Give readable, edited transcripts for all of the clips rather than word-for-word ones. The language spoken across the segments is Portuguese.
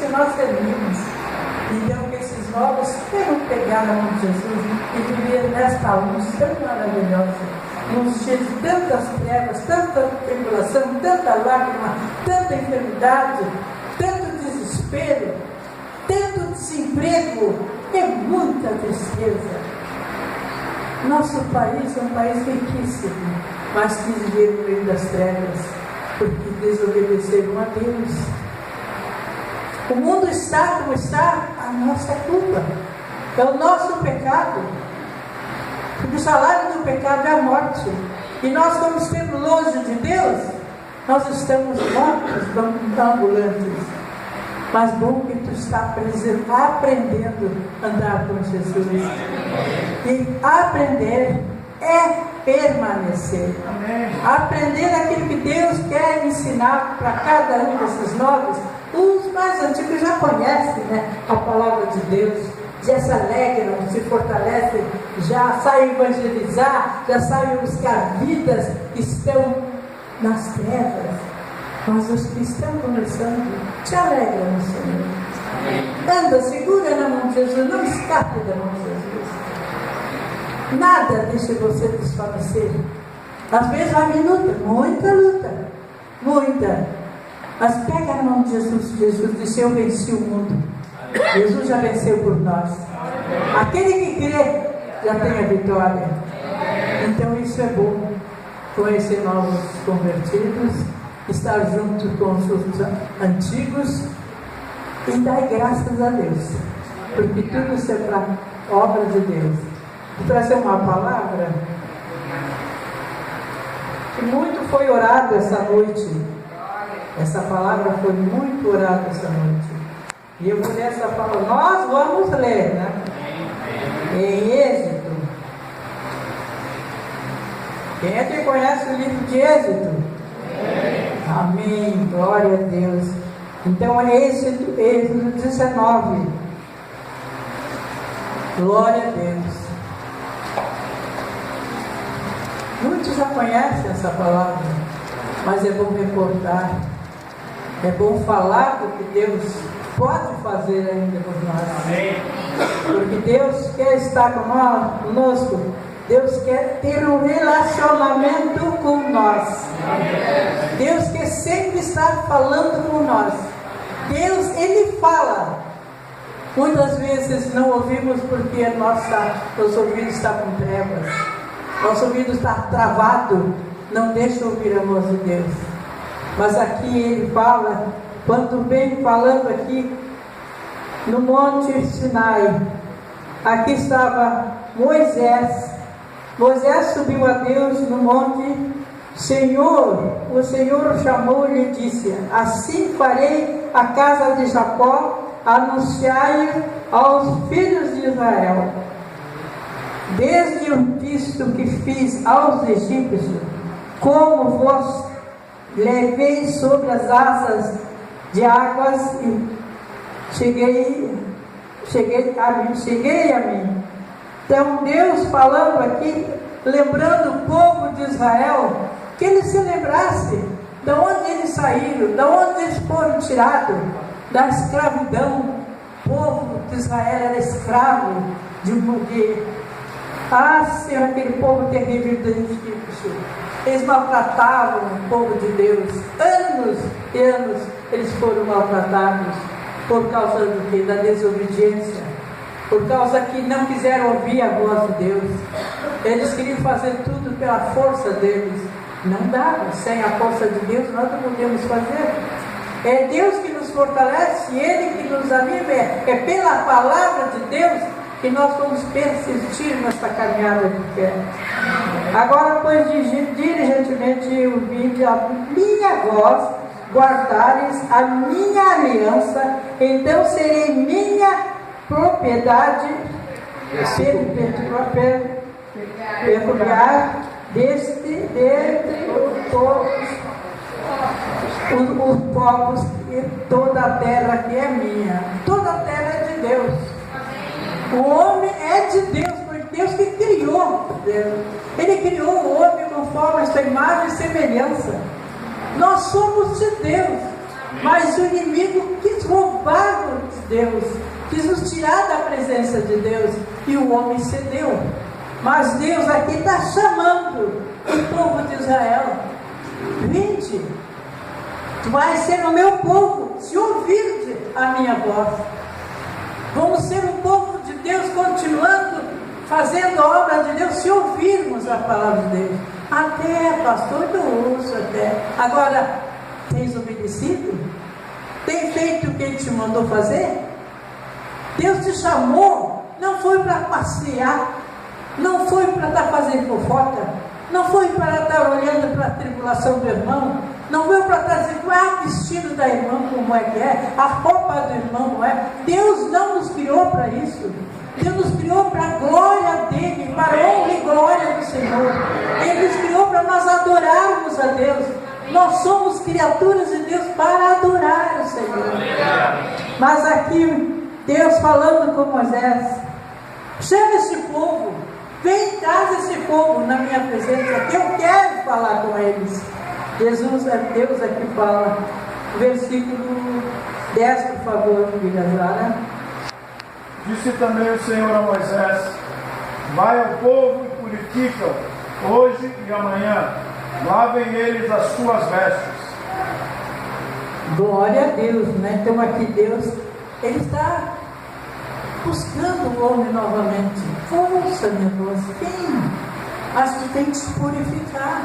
que nós servimos. Então, que esses novos queiram pegar a mão de Jesus e viver nesta luz tão maravilhosa, nos dias de tantas trevas, tanta tribulação, tanta lágrima, tanta enfermidade, tanto desespero, tanto desemprego, é muita tristeza. Nosso país é um país riquíssimo, mas que vive no meio das trevas, porque desobedeceram a Deus. O mundo está como está, a nossa culpa, é o nosso pecado, porque o salário do pecado é a morte, e nós, como estamos longe de Deus, nós estamos mortos, ambulantes. Mas bom que tu está aprendendo a andar com Jesus. E aprender é permanecer. Aprender aquilo que Deus quer ensinar para cada um desses novos. Os mais antigos já conhecem, né, a palavra de Deus, já se alegram, se fortalecem, já saem evangelizar, já saem buscar vidas que estão nas trevas. Mas os que estão começando, te alegra no Senhor. Anda, segura na mão de Jesus, não escape da mão de Jesus. Nada deixa você desfalecer. Às vezes vai vir luta, muita. Mas pega a mão de Jesus. Jesus disse: eu venci o mundo. Jesus já venceu por nós. Aquele que crê já tem a vitória. Então isso é bom. Conhecer novos convertidos, estar junto com os antigos e dar graças a Deus, porque tudo isso é para obra de Deus. Vou trazer uma palavra que muito foi orada essa noite. Essa palavra foi muito orada essa noite. E eu vou ler essa palavra. Nós vamos ler, né? Em Êxodo. Quem é que conhece o livro de Êxodo? Amém, glória a Deus. Então é Êxodo 19. Glória a Deus. Muitos já conhecem essa palavra, mas é bom recordar, é bom falar do que Deus pode fazer ainda por nós. Amém. Porque Deus quer estar conosco. Deus quer ter um relacionamento com nós. Deus quer sempre estar falando com nós. Deus, Ele fala. Muitas vezes não ouvimos porque nosso ouvido está com trevas. Nosso ouvido está travado. Não deixa ouvir a voz de Deus. Mas aqui Ele fala, quando vem falando aqui no Monte Sinai. Aqui estava Moisés. Moisés subiu a Deus no monte. O Senhor chamou-lhe e disse: assim farei a casa de Jacó, anunciai aos filhos de Israel. Desde o visto que fiz aos egípcios, como vos levei sobre as asas de águas, e cheguei a mim. Então Deus falando aqui, lembrando o povo de Israel, que eles se lembrassem de onde eles saíram, de onde eles foram tirados, da escravidão. O povo de Israel era escravo de mulher. Senhor, aquele povo terrível do Egito. Eles maltratavam o povo de Deus. Anos e anos eles foram maltratados. Por causa do quê? Da desobediência. Por causa que não quiseram ouvir a voz de Deus. Eles queriam fazer tudo pela força deles. Não dava. Sem a força de Deus nós não podemos fazer. É Deus que nos fortalece e Ele que nos anima. É pela palavra de Deus que nós vamos persistir nessa caminhada de fé. Agora, pois, diligentemente ouvi a minha voz, guardares a minha aliança, então serei minha propriedade peculiar dentre os povos e toda a terra que é minha. Toda a terra é de Deus. O homem é de Deus, foi Deus que criou Deus. Ele criou o homem conforme a sua imagem e semelhança. Nós somos de Deus, mas o inimigo quis roubar Deus, quis nos tirar da presença de Deus, e o homem cedeu. Mas Deus aqui está chamando o povo de Israel: vinde, tu vais ser o meu povo, se ouvirde a minha voz. Vamos ser um povo de Deus, continuando fazendo a obra de Deus, se ouvirmos a palavra de Deus. Até, pastor, eu ouço até. Agora, tens obedecido? Tem feito o que Ele te mandou fazer? Deus te chamou, não foi para passear, não foi para estar fazendo fofoca, não foi para estar olhando para a tribulação do irmão, não foi para estar dizendo: ah, vestido da irmã como é que é, a roupa do irmão como é. Deus não nos criou para isso. Deus nos criou para a glória dEle, para a honra e glória do Senhor. Ele nos criou para nós adorarmos a Deus. Nós somos criaturas de Deus para adorar o Senhor. Mas aqui, Deus falando com Moisés: chama esse povo, vem em casa esse povo na minha presença, que eu quero falar com eles. Deus aqui fala, versículo 10, por favor, Vilazara. Disse também o Senhor a Moisés: vai ao povo e purifica-o, hoje e amanhã, lavem eles as suas vestes. Glória a Deus, né? Então aqui Deus, Ele está buscando o homem novamente. Ouça, minha voz, vem, mas tu tem que se purificar.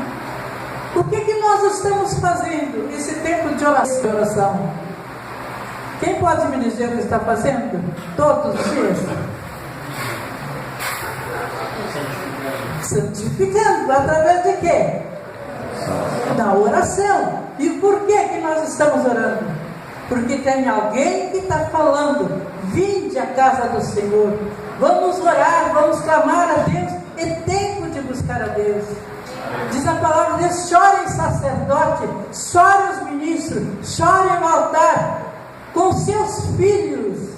O que nós estamos fazendo esse tempo de oração? Quem pode me dizer o que está fazendo? Todos os dias? Santificando. Através de quê? Da oração. E por que nós estamos orando? Porque tem alguém que está falando: vinde à casa do Senhor, vamos orar, vamos clamar a Deus. É tempo de buscar a Deus. Diz a palavra de Deus: chorem sacerdote, chorem os ministros, chorem no altar com seus filhos.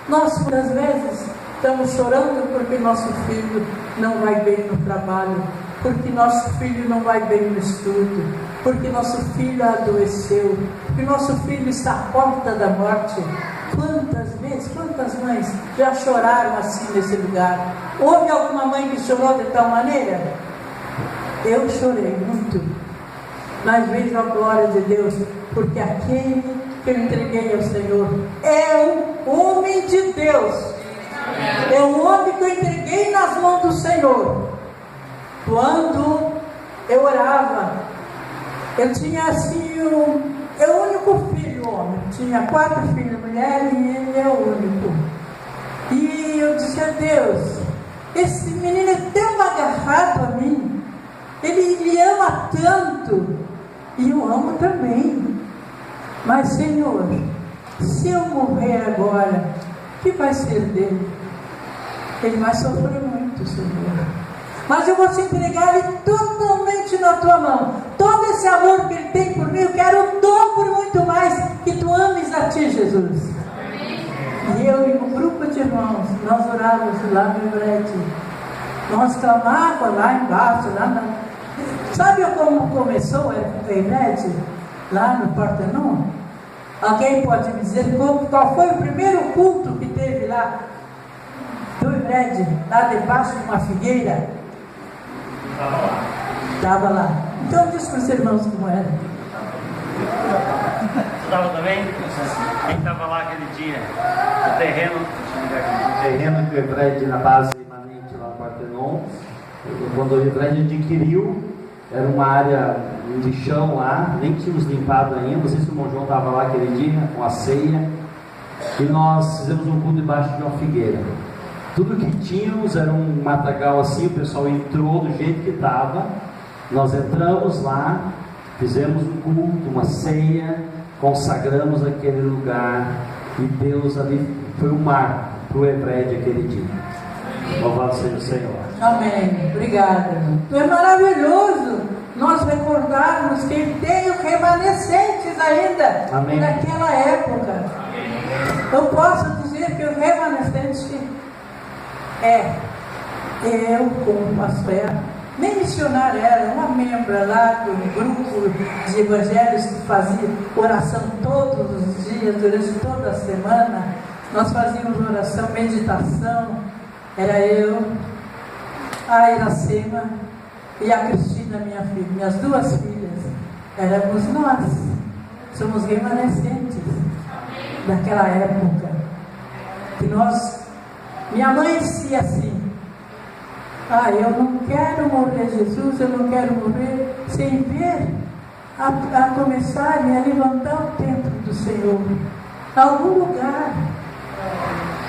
Nós muitas vezes estamos chorando porque nosso filho não vai bem no trabalho, porque nosso filho não vai bem no estudo, porque nosso filho adoeceu, porque nosso filho está à porta da morte. Quantas vezes, quantas mães já choraram assim nesse lugar? Houve alguma mãe que chorou de tal maneira? Eu chorei muito, mas vejo a glória de Deus, porque aquele que eu entreguei ao Senhor é um homem de Deus, é um homem que eu entreguei nas mãos do Senhor. Quando eu orava, eu tinha assim é o único filho homem, tinha 4 filhos mulheres e ele é o único. E eu dizia: Deus, esse menino é tão agarrado a mim, ele me ama tanto, e eu amo também. Mas Senhor, se eu morrer agora, o que vai ser dele? Ele vai sofrer muito, Senhor. Mas eu vou te entregar ele totalmente na tua mão. Todo esse amor que ele tem por mim, eu quero o dobro muito mais, que tu ames a ti, Jesus. E eu e um grupo de irmãos, nós orávamos lá no Everett. Nós clamávamos lá embaixo, Sabe como começou o Everett? Lá no Partenon? Alguém pode me dizer qual foi o primeiro culto que teve lá do Everett, lá debaixo de uma figueira? Estava lá. Então diz para os irmãos como era. Estava também? Quem estava lá aquele dia? O terreno que o Everett, na base imanente lá no Partenon, quando o Everett adquiriu, era uma área de chão lá, nem tínhamos limpado ainda. Não sei se o irmão João estava lá aquele dia com a ceia, e nós fizemos um culto debaixo de uma figueira. Tudo que tínhamos era um matagal assim, o pessoal entrou do jeito que estava. Nós entramos lá, fizemos um culto, uma ceia, consagramos aquele lugar, e Deus ali foi um marco para o Everett aquele dia. Louvado seja o Senhor. Amém. Obrigada. É maravilhoso nós recordarmos que ele tem remanescentes ainda. Amém. Daquela época. Eu posso dizer que o remanescente é eu como pastor, nem missionária era, uma membra lá do grupo de evangelhos que fazia oração todos os dias, durante toda a semana. Nós fazíamos oração, meditação. Era eu, a Iracema e a Cristina, minha filha, minhas duas filhas. Éramos nós, somos remanescentes daquela época. Que nós, minha mãe dizia assim: eu não quero morrer, Jesus, eu não quero morrer sem ver a começarem a levantar o templo do Senhor, em algum lugar.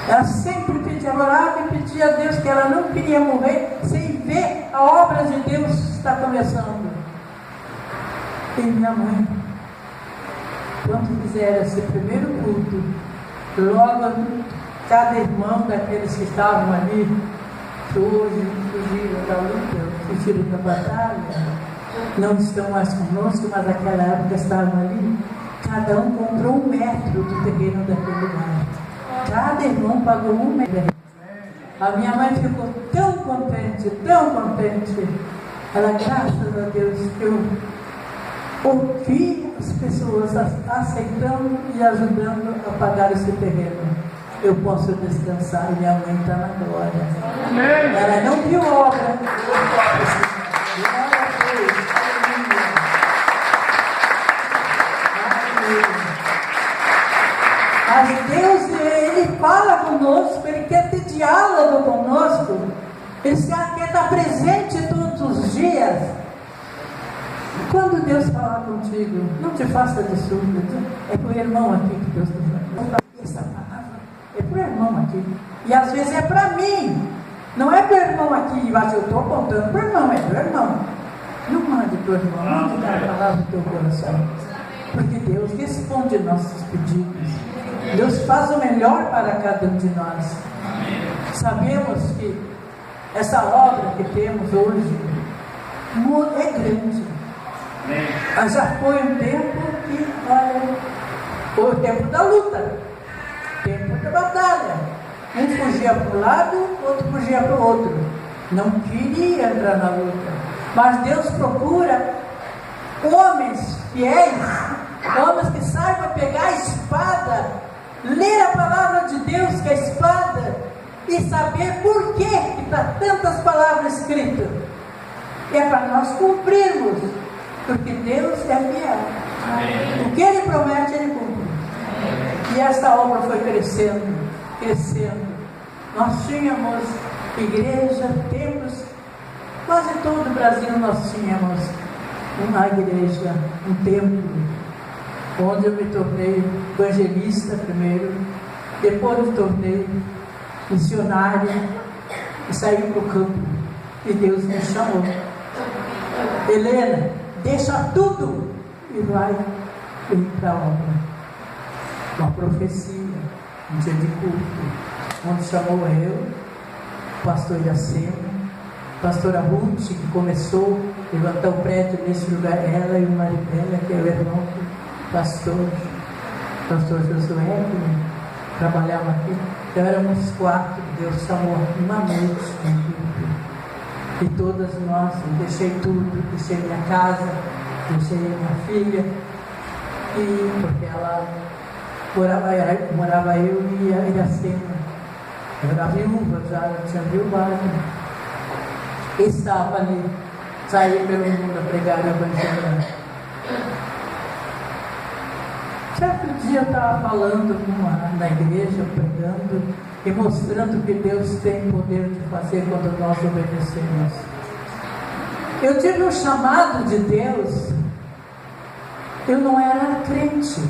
Ela sempre pedia, orava e pedia a Deus que ela não queria morrer sem ver a obra de Deus estar começando. E minha mãe, quando fizeram esse primeiro culto, logo cada irmão daqueles que estavam ali, que hoje fugiram da luta, fugiram da batalha, não estão mais conosco, mas naquela época estavam ali, cada um comprou 1 metro do terreno daquele lugar. Cada irmão pagou 1 metro. A minha mãe ficou tão contente, ela, graças a Deus, que eu ouvi as pessoas aceitando e ajudando a pagar esse terreno. Eu posso descansar, e minha mãe está na glória. Ela não viu obra. Mas Deus, Ele fala conosco, Ele quer ter diálogo conosco, Ele quer estar presente todos os dias. Quando Deus falar contigo, não te faça de surdo. É para o irmão aqui que Deus está falando. Essa palavra é para o irmão aqui. E às vezes é para mim. Não é para o irmão aqui, mas eu estou contando para o irmão, é para o irmão. Não mande para o irmão, mande a palavra do teu coração. Porque Deus responde nossos pedidos. Deus faz o melhor para cada um de nós. Sabemos que essa obra que temos hoje é grande. Mas já foi um tempo que, foi o tempo da luta, tempo da batalha. Um fugia para um lado, outro fugia para o outro. Não queria entrar na luta. Mas Deus procura homens fiéis, homens que saibam pegar a espada, ler a palavra de Deus, que é a espada, e saber por que está tantas palavras escritas. É para nós cumprirmos, porque Deus é fiel. O que Ele promete, Ele cumpre. E essa obra foi crescendo. Nós tínhamos igreja, templos, quase todo o Brasil nós tínhamos uma igreja, um templo, onde eu me tornei evangelista primeiro, depois me tornei missionária e saí para o campo. E Deus me chamou. Helena, deixa tudo e vai ir para a obra. Uma profecia, um dia de culto, onde chamou eu, o pastor Iracema, pastora Ruth, que começou a levantar o prédio nesse lugar, ela e o Maribela, que é o irmão do pastor Josué, que trabalhava aqui. Então éramos 4, Deus chamou uma noite de culto. E todas nós, eu deixei tudo, deixei minha casa, deixei minha filha, e porque ela morava eu e a Iracema. Eu era viúva, já tinha viúvado. E estava ali, saí pelo mundo a pregar o Evangelho. Certo dia eu estava falando na igreja, pregando e mostrando que Deus tem poder de fazer quando nós obedecemos. Eu tive um chamado de Deus. Eu não era crente,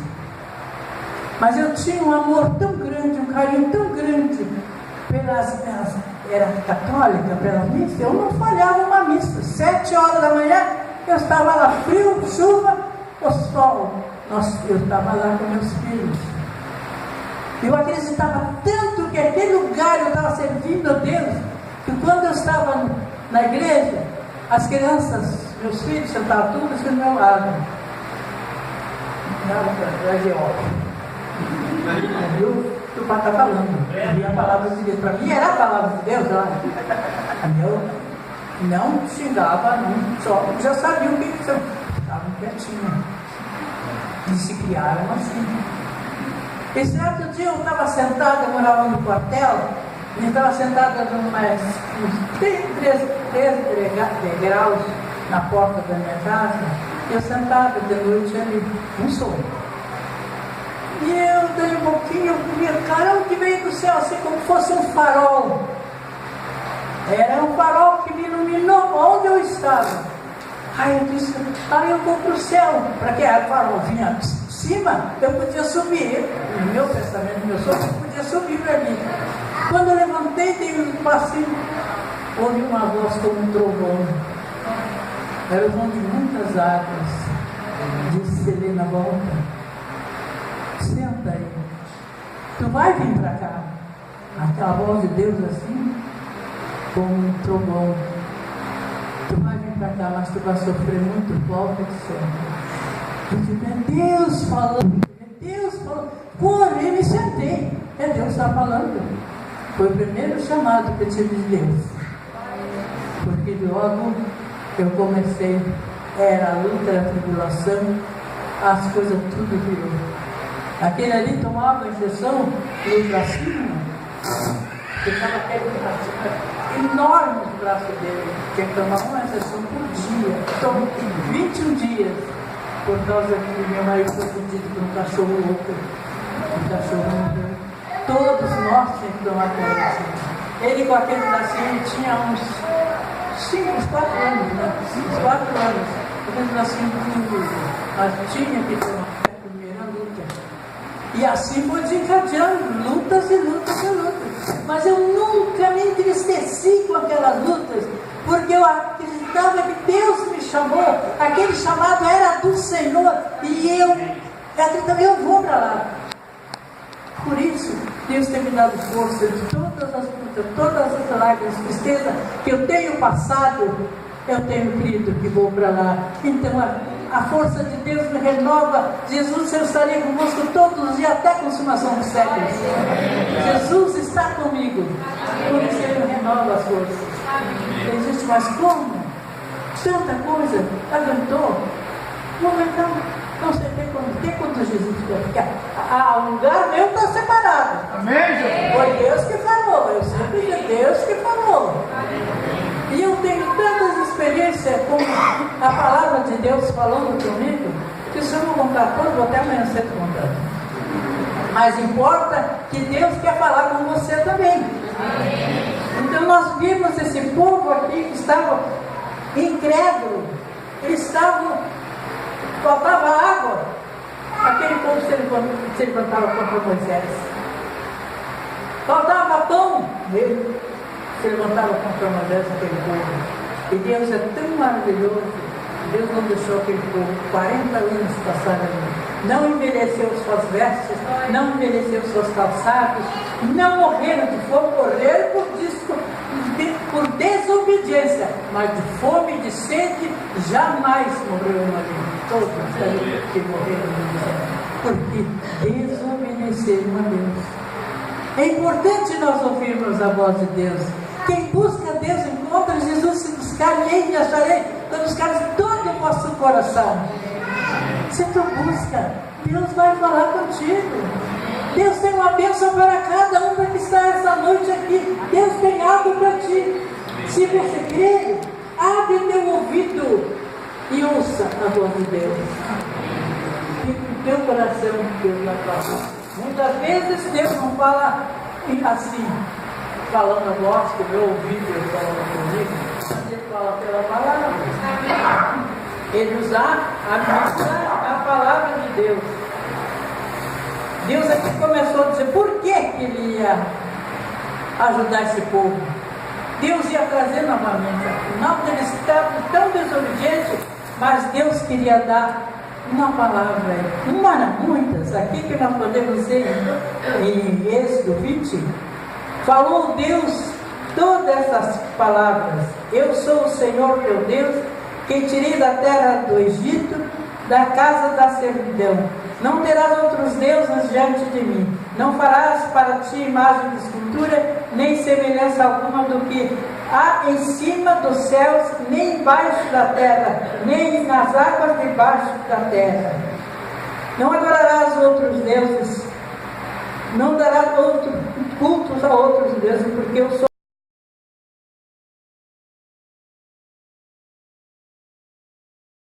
mas eu tinha um amor tão grande, um carinho tão grande era católica, pela missa. Eu não falhava uma missa. 7 horas da manhã eu estava lá, frio, chuva ou sol. Eu estava lá com meus filhos. Eu acreditava tanto que aquele lugar eu estava servindo a Deus, que quando eu estava na igreja, as crianças, meus filhos, sentavam todos do meu lado. O pai está falando. A minha palavra de Deus, para mim era a palavra de Deus. Não xingava, não, só já sabia o que são. Estavam quietinhos. E se criaram assim. E certo dia eu estava sentada, eu morava no quartel, e estava sentada uns 3 degraus na porta da minha casa, eu sentada de noite ali, um sonho. E eu dei um pouquinho, eu via, caramba, que veio do céu, assim como fosse um farol. Era um farol que me iluminou onde eu estava. Aí eu disse, eu vou para o céu. Para que a farol vinha de cima, eu podia subir. No meu pensamento, no meu sonho, eu podia subir para mim. Quando eu levantei, dei um passinho, ouvi uma voz como um trovão. Era o som de muitas águas. Disse Helena, volta. Senta aí. Tu vai vir para cá. Aquela voz de Deus assim, como um trovão. Tu vai vir para cá, mas tu vai sofrer muito. Volta de sempre. Eu disse, é Deus falando. É Deus falando. Corri e me sentei. É Deus que está falando. Foi o primeiro chamado que eu tive de Deus. Porque logo eu comecei, era a luta, a tribulação, as coisas tudo virou. Aquele ali tomava a injeção no bracinho, ficava aquele braço enorme no braço dele, tinha que tomar uma injeção por dia, então 21 dias, por causa que meu marido foi pedido por um cachorro louco, um cachorro morreu. Todos nós tínhamos que tomar conta. Ele com aquele bracinho tinha uns 4 anos, né? Uns 4 anos. Aquele bracinho tudo, mas tinha que tomar a primeira luta. E assim foi desencadeando, lutas e lutas e lutas. Mas eu nunca me entristeci com aquelas lutas, porque eu acreditava que Deus me chamou, aquele chamado era do Senhor, e eu acreditava, eu vou para lá. Por isso, Deus tem me dado força de todas as lutas, todas as lágrimas, tristeza que eu tenho passado, eu tenho crido que vou para lá. Então a força de Deus me renova. Jesus, eu estarei convosco todos os dias até a consumação dos séculos. Jesus está comigo, por isso Ele me renova as forças. Existe, mas como? Tanta coisa, aguentou? Não aguentou. Não sei até quando Jesus foi, porque o lugar meu está separado. Amém, Jesus? Foi Deus que falou, eu sempre digo, Deus que falou. E eu tenho tantas experiências com a palavra de Deus falando comigo, que se eu não contar tudo, vou até amanhã cedo contar. Mas importa que Deus quer falar com você também. Então nós vimos esse povo aqui que estava incrédulo, eles estavam, faltava água. Aquele povo se levantava contra Moisés. Faltava pão, ele se levantava contra Moisés, aquele povo. E Deus é tão maravilhoso. Deus não deixou aquele povo 40 anos passarem ali. Não envelheceu suas vestes, não envelheceu seus calçados, não morreram de fome, morreram por desobediência, mas de fome e de sede jamais morreu ali. Todos ali que morreram, porque desobedeceram a Deus. É importante nós ouvirmos a voz de Deus. Quem busca Deus encontra. Jesus, se buscar-me, acharei. Então buscar de todo o vosso coração. Se tu busca, Deus vai falar contigo. Deus tem uma bênção para cada um que está essa noite aqui. Deus tem algo para ti. Se você crê, abre teu ouvido e ouça a voz de Deus. Fica no teu coração que Deus vai falar. Muitas vezes Deus não fala assim, falando a voz que o meu ouvido falando comigo. Ele fala pela palavra. Ele usa a palavra de Deus. Deus aqui começou a dizer por que ele ia ajudar esse povo. Deus ia trazer novamente. Afinal, eles estavam tão desobedientes, mas Deus queria dar uma palavra, muitas, aqui que nós podemos ver em Êxodo 20, falou Deus todas essas palavras. Eu sou o Senhor teu Deus, que tirei da terra do Egito, da casa da servidão. Não terás outros deuses diante de mim. Não farás para ti imagem de escultura, nem semelhança alguma do que há em cima dos céus, nem embaixo da terra, nem nas águas debaixo da terra. Não adorarás outros deuses, não darás cultos a outros deuses, porque eu sou